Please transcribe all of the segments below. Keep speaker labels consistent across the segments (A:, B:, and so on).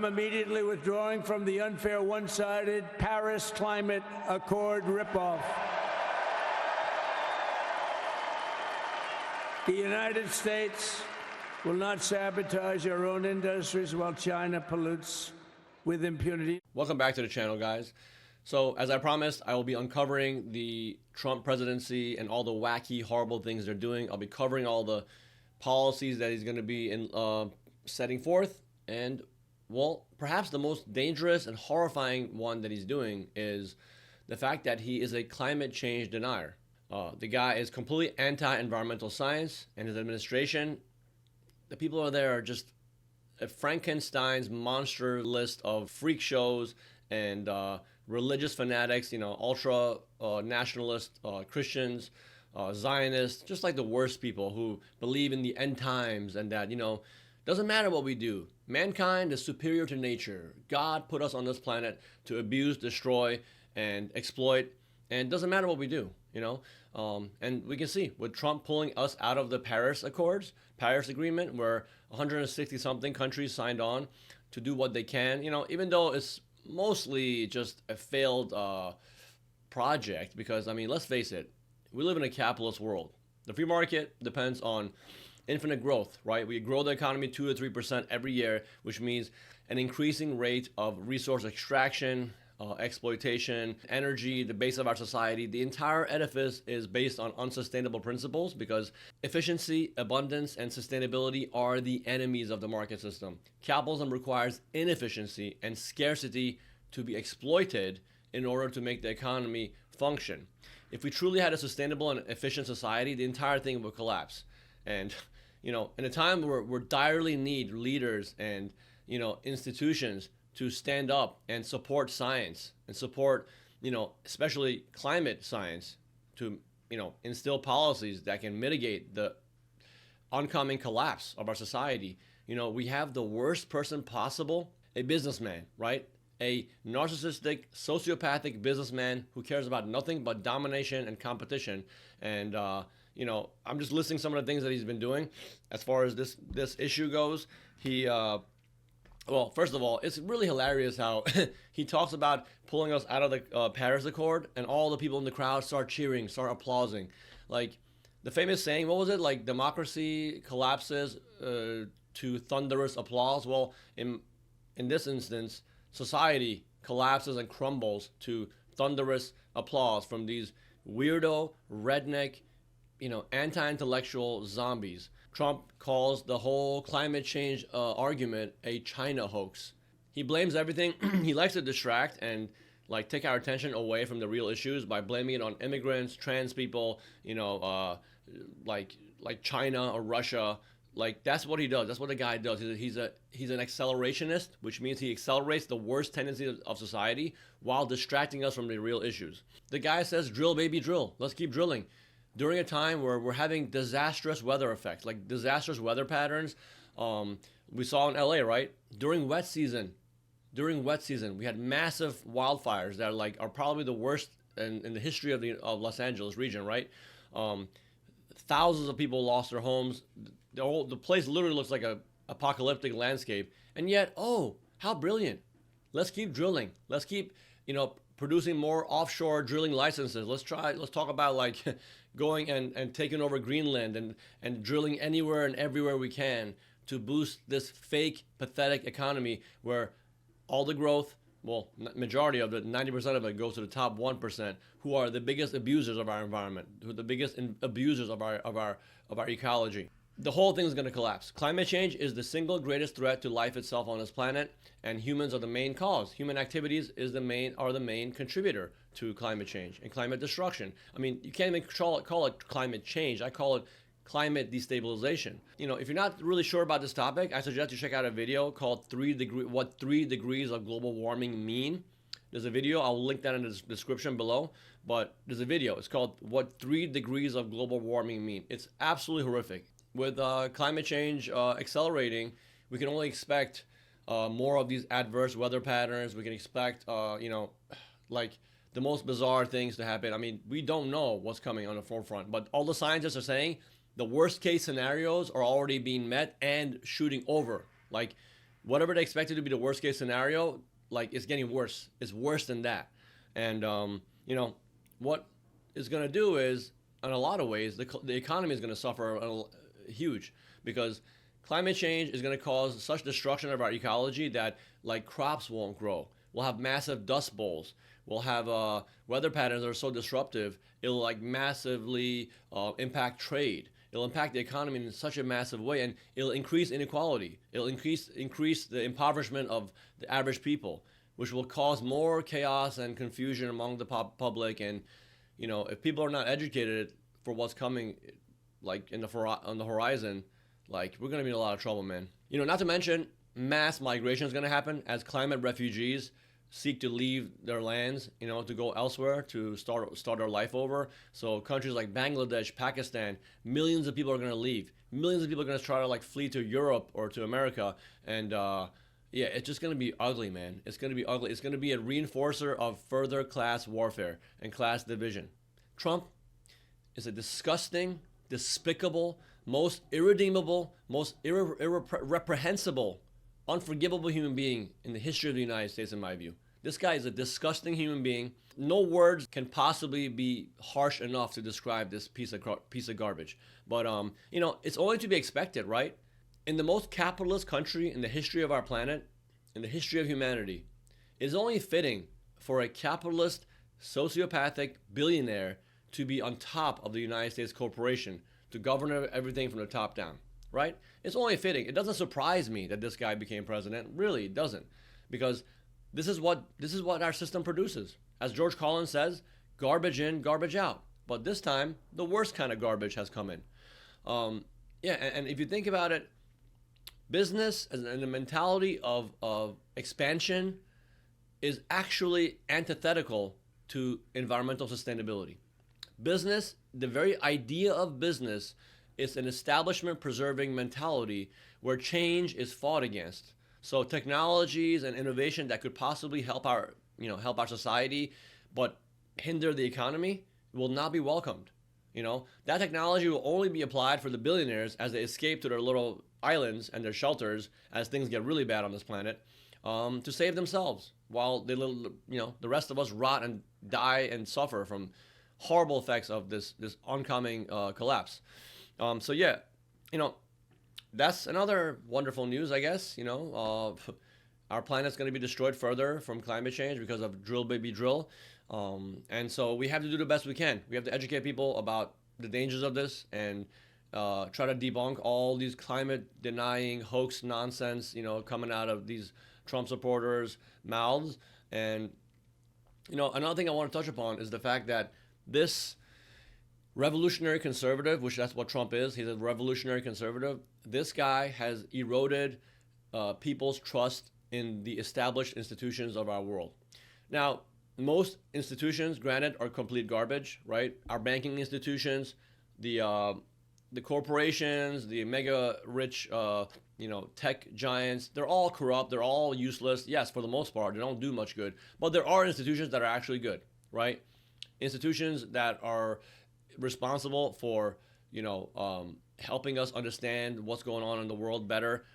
A: I'm immediately withdrawing from the unfair, one-sided Paris Climate Accord ripoff. The United States will not sabotage our own industries while China pollutes with impunity.
B: Welcome back to the channel, guys. So, as I promised, I will be uncovering the Trump presidency and all the wacky, horrible things they're doing. I'll be covering all the policies that he's going to be setting forth. And, well, perhaps the most dangerous and horrifying one that he's doing is the fact that he is a climate change denier. The guy is completely anti-environmental science, and his administration, the people over there are just a Frankenstein's monster list of freak shows and religious fanatics, ultra nationalist Christians, Zionists, just like the worst people who believe in the end times and that, doesn't matter what we do. Mankind is superior to nature. God put us on this planet to abuse, destroy, and exploit, and it doesn't matter what we do, And we can see with Trump pulling us out of the Paris Agreement, where 160-something countries signed on to do what they can, even though it's mostly just a failed project because, let's face it, we live in a capitalist world. The free market depends on infinite growth, right? We grow the economy 2 to 3% every year, which means an increasing rate of resource extraction, exploitation, energy, the base of our society. The entire edifice is based on unsustainable principles because efficiency, abundance, and sustainability are the enemies of the market system. Capitalism requires inefficiency and scarcity to be exploited in order to make the economy function. If we truly had a sustainable and efficient society, the entire thing would collapse. And, in a time where we direly need leaders and, institutions to stand up and support science and support, especially climate science to, instill policies that can mitigate the oncoming collapse of our society. We have the worst person possible, a businessman, right? A narcissistic, sociopathic businessman who cares about nothing but domination and competition. And, I'm just listing some of the things that he's been doing as far as this issue goes. Well, first of all, it's really hilarious how he talks about pulling us out of the Paris Accord, and all the people in the crowd start cheering, start applauding. Like the famous saying, what was it? Like democracy collapses to thunderous applause. Well, in this instance, society collapses and crumbles to thunderous applause from these weirdo, redneck, anti-intellectual zombies. Trump calls the whole climate change argument a China hoax. He blames everything. He likes to distract and take our attention away from the real issues by blaming it on immigrants, trans people, like China or Russia. That's what he does. That's what the guy does. He's an accelerationist, which means he accelerates the worst tendencies of society while distracting us from the real issues. The guy says, drill, baby, drill. Let's keep drilling. During a time where we're having disastrous weather effects, like disastrous weather patterns, we saw in LA, right? During wet season, we had massive wildfires that are probably the worst in the history of Los Angeles region, right? Thousands of people lost their homes. The place literally looks like a apocalyptic landscape. And yet, how brilliant! Let's keep drilling. Let's keep, producing more offshore drilling licenses. Let's talk about going and taking over Greenland and drilling anywhere and everywhere we can to boost this fake, pathetic economy where all the growth, majority of it, 90% of it goes to the top 1%, who are the biggest abusers of our environment, who are the biggest abusers of our ecology. The whole thing is going to collapse. Climate change is the single greatest threat to life itself on this planet, and humans are the main cause. Human activities are the main contributor to climate change and climate destruction. You can't even call it climate change. I call it climate destabilization. If you're not really sure about this topic, I suggest you check out a video called What 3 Degrees of Global Warming Mean. There's a video, I'll link that in the description below, but there's a video. It's called What 3 Degrees of Global Warming Mean. It's absolutely horrific. With climate change accelerating, we can only expect more of these adverse weather patterns. We can expect, the most bizarre things to happen. We don't know what's coming on the forefront, but all the scientists are saying the worst case scenarios are already being met and shooting over. whatever they expected to be the worst case scenario, like it's getting worse. It's worse than that. And what it's going to do is, in a lot of ways, the economy is going to suffer huge, because climate change is going to cause such destruction of our ecology that like crops won't grow. We'll have massive dust bowls. We'll have weather patterns that are so disruptive, it'll like massively impact trade. It'll impact the economy in such a massive way, and it'll increase inequality. It'll increase the impoverishment of the average people, which will cause more chaos and confusion among the public. And if people are not educated for what's coming, like on the horizon, like we're gonna be in a lot of trouble, man. Not to mention mass migration is gonna happen as climate refugees seek to leave their lands, to go elsewhere to start their life over. So countries like Bangladesh, Pakistan, millions of people are going to leave. Millions of people are going to try to like flee to Europe or to America, and it's just going to be ugly, man. It's going to be ugly. It's going to be a reinforcer of further class warfare and class division. Trump is a disgusting, despicable, most irredeemable, most reprehensible, unforgivable human being in the history of the United States, in my view. This guy is a disgusting human being. No words can possibly be harsh enough to describe this piece of garbage. But it's only to be expected, right? In the most capitalist country in the history of our planet, in the history of humanity, it is only fitting for a capitalist, sociopathic billionaire to be on top of the United States corporation, to govern everything from the top down. Right? It's only fitting. It doesn't surprise me that this guy became president. Really, it doesn't, because this is what our system produces. As George Carlin says, garbage in, garbage out. But this time, the worst kind of garbage has come in. And if you think about it, business and the mentality of expansion is actually antithetical to environmental sustainability. Business, the very idea of business, it's an establishment preserving mentality where change is fought against. So technologies and innovation that could possibly help our society but hinder the economy will not be welcomed. That technology will only be applied for the billionaires as they escape to their little islands and their shelters as things get really bad on this planet, to save themselves, while the rest of us rot and die and suffer from horrible effects of this oncoming collapse. That's another wonderful news, I guess. Our planet's going to be destroyed further from climate change because of drill, baby, drill. And so we have to do the best we can. We have to educate people about the dangers of this and try to debunk all these climate denying hoax nonsense, coming out of these Trump supporters' mouths. And, another thing I want to touch upon is the fact that this revolutionary conservative, which that's what Trump is, he's a revolutionary conservative. This guy has eroded people's trust in the established institutions of our world. Now, most institutions, granted, are complete garbage, right? Our banking institutions, the corporations, the mega rich, tech giants, they're all corrupt. They're all useless. Yes, for the most part, they don't do much good. But there are institutions that are actually good, right? Institutions that are responsible for helping us understand what's going on in the world better,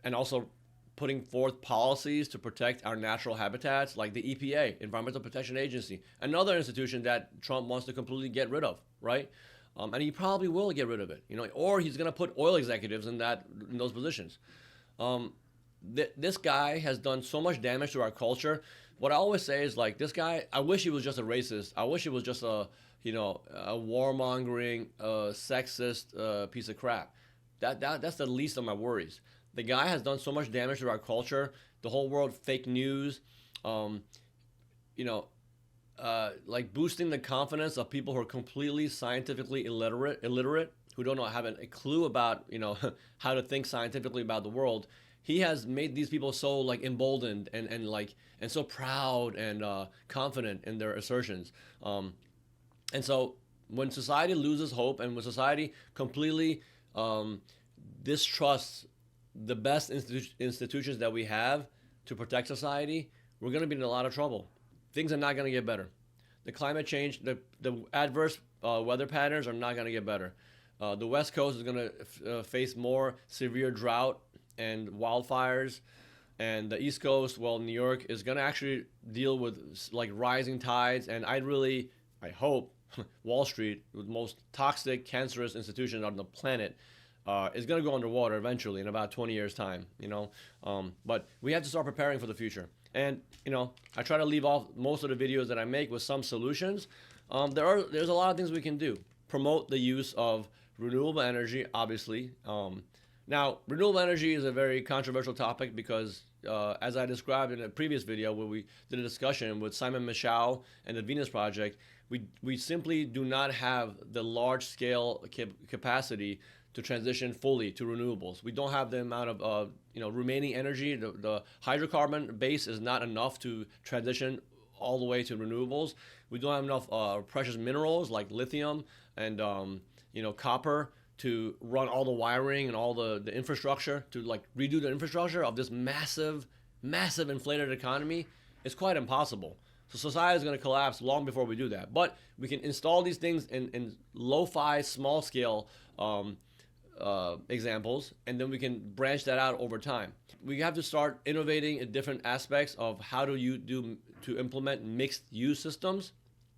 B: and also putting forth policies to protect our natural habitats, like the EPA, Environmental Protection Agency, another institution that Trump wants to completely get rid of, right? And he probably will get rid of it, or he's going to put oil executives in those positions. This guy has done so much damage to our culture. What I always say is, this guy, I wish he was just a racist. I wish he was just a warmongering, sexist piece of crap. That's the least of my worries. The guy has done so much damage to our culture. The whole world, fake news, boosting the confidence of people who are completely scientifically illiterate, who don't have a clue about how to think scientifically about the world. He has made these people so emboldened and so proud and confident in their assertions. And so when society loses hope and when society completely distrusts the best institutions that we have to protect society, we're going to be in a lot of trouble. Things are not going to get better. The climate change, the adverse weather patterns are not going to get better. The West Coast is going to face more severe drought and wildfires. And the East Coast, well, New York is going to actually deal with like rising tides. And I hope Wall Street, the most toxic, cancerous institution on the planet, is going to go underwater eventually in about 20 years' time, you know. But we have to start preparing for the future. And, you know, I try to leave off most of the videos that I make with some solutions. There's a lot of things we can do. Promote the use of renewable energy, obviously. Now, renewable energy is a very controversial topic because, as I described in a previous video where we did a discussion with Simon Michaux and the Venus Project, we simply do not have the large-scale capacity to transition fully to renewables. We don't have the amount of remaining energy. The hydrocarbon base is not enough to transition all the way to renewables. We don't have enough precious minerals like lithium and copper to run all the wiring and all the infrastructure, to like redo the infrastructure of this massive inflated economy. It's quite impossible. So society is going to collapse long before we do that. But we can install these things in lo-fi, small-scale examples, and then we can branch that out over time. We have to start innovating in different aspects of how do you do to implement mixed-use systems,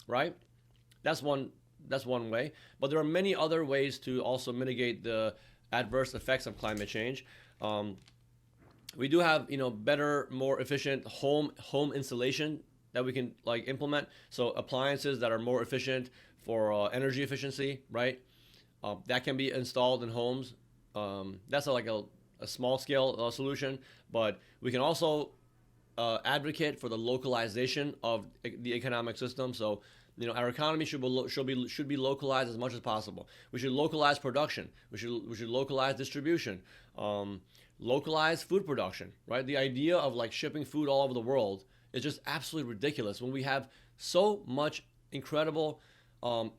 B: right? That's one way. But there are many other ways to also mitigate the adverse effects of climate change. We do have better, more efficient home insulation that we can like implement. So appliances that are more efficient for energy efficiency, right? That can be installed in homes. That's like a small scale solution, but we can also advocate for the localization of the economic system. So our economy should be localized as much as possible. We should localize production. We should localize distribution. Localize food production, right? The idea of like shipping food all over the world is just absolutely ridiculous when we have so much incredible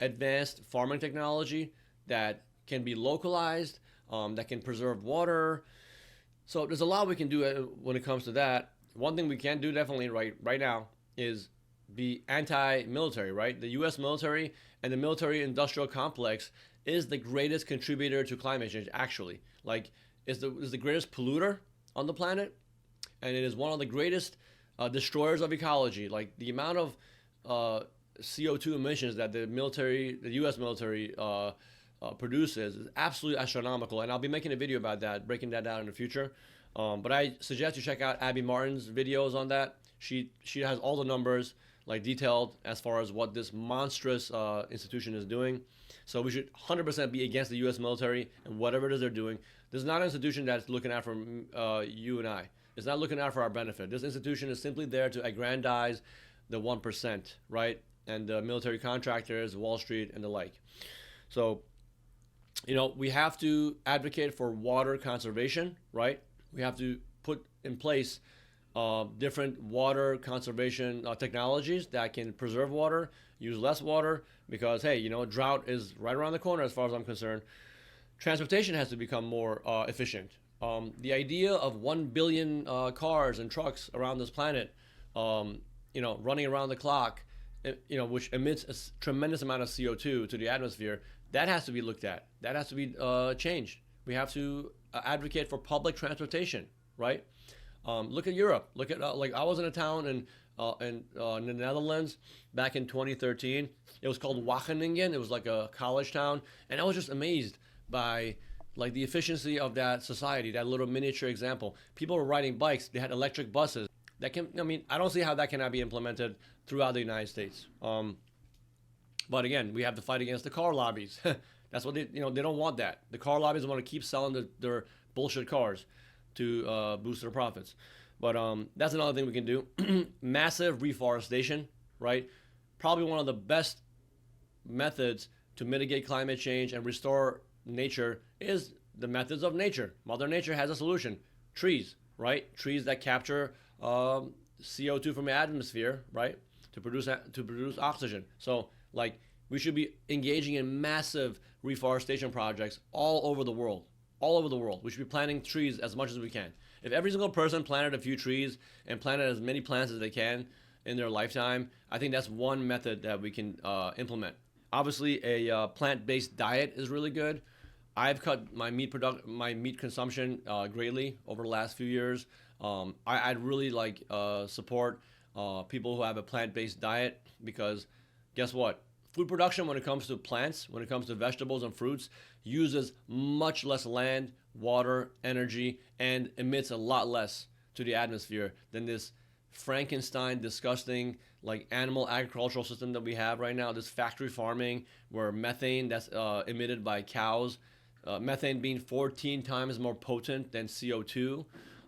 B: advanced farming technology that can be localized, that can preserve water. So there's a lot we can do when it comes to that. One thing we can do definitely right now is be anti-military, right? The U.S. military and the military-industrial complex is the greatest contributor to climate change, actually. Like, is the greatest polluter on the planet, and it is one of the greatest destroyers of ecology. Like, the amount of CO2 emissions that the U.S. military produces is absolutely astronomical, and I'll be making a video about that, breaking that down in the future. But I suggest you check out Abby Martin's videos on that. She has all the numbers like detailed as far as what this monstrous institution is doing. So we should 100% be against the U.S. military and whatever it is they're doing. This is not an institution that's looking out for you and I. It's not looking out for our benefit. This institution is simply there to aggrandize the 1%, right? And the military contractors, Wall Street, and the like. So, we have to advocate for water conservation, right? We have to put in place different water conservation technologies that can preserve water, use less water, because, hey, drought is right around the corner as far as I'm concerned. Transportation has to become more efficient. The idea of 1 billion cars and trucks around this planet, running around the clock, which emits a tremendous amount of CO2 to the atmosphere, that has to be looked at. That has to be changed. We have to advocate for public transportation, right? Look at Europe. Look at I was in a town in the Netherlands back in 2013. It was called Wageningen. It was like a college town, and I was just amazed by like the efficiency of that society. That little miniature example. People were riding bikes. They had electric buses. I don't see how that cannot be implemented throughout the United States. But again, we have to fight against the car lobbies. That's what they don't want that. The car lobbies want to keep selling their bullshit cars to boost their profits. But that's another thing we can do. Massive reforestation, right? Probably one of the best methods to mitigate climate change and restore nature is the methods of nature. Mother Nature has a solution. Trees, right? Trees that capture CO2 from the atmosphere, right? To produce oxygen. So, like, we should be engaging in massive reforestation projects all over the world. All over the world. We should be planting trees as much as we can. If every single person planted a few trees and planted as many plants as they can in their lifetime, I think that's one method that we can implement. Obviously, a plant-based diet is really good. I've cut my meat consumption greatly over the last few years. I'd really like support people who have a plant-based diet, because guess what? Food production, when it comes to plants, when it comes to vegetables and fruits, uses much less land, water, energy, and emits a lot less to the atmosphere than this Frankenstein, disgusting, like animal agricultural system that we have right now. This factory farming, where methane that's emitted by cows, methane being 14 times more potent than CO2.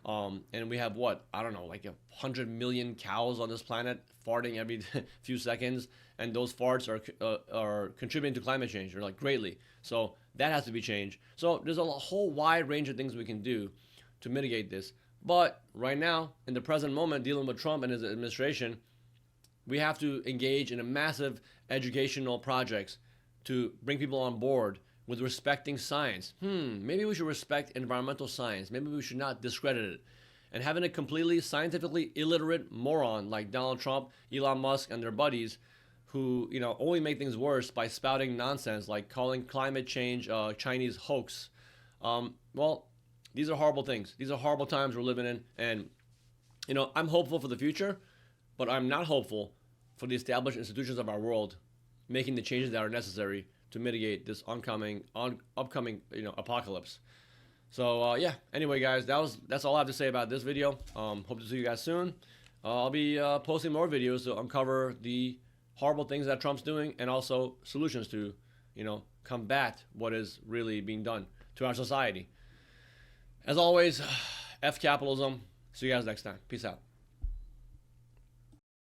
B: And we have what, I don't know, like 100 million cows on this planet farting every few seconds, and those farts are contributing to climate change, or like greatly. So that has to be changed. So there's a whole wide range of things we can do to mitigate this. But right now, in the present moment, dealing with Trump and his administration, we have to engage in a massive educational projects to bring people on board with respecting science. Maybe we should respect environmental science. Maybe we should not discredit it. And having a completely scientifically illiterate moron like Donald Trump, Elon Musk, and their buddies, who only make things worse by spouting nonsense like calling climate change a Chinese hoax. Well, these are horrible things. These are horrible times we're living in, and I'm hopeful for the future, but I'm not hopeful for the established institutions of our world making the changes that are necessary to mitigate this upcoming apocalypse. So yeah. Anyway, guys, that's all I have to say about this video. Hope to see you guys soon. I'll be posting more videos to uncover the horrible things that Trump's doing, and also solutions to combat what is really being done to our society. As always, F capitalism. See you guys next time. Peace out.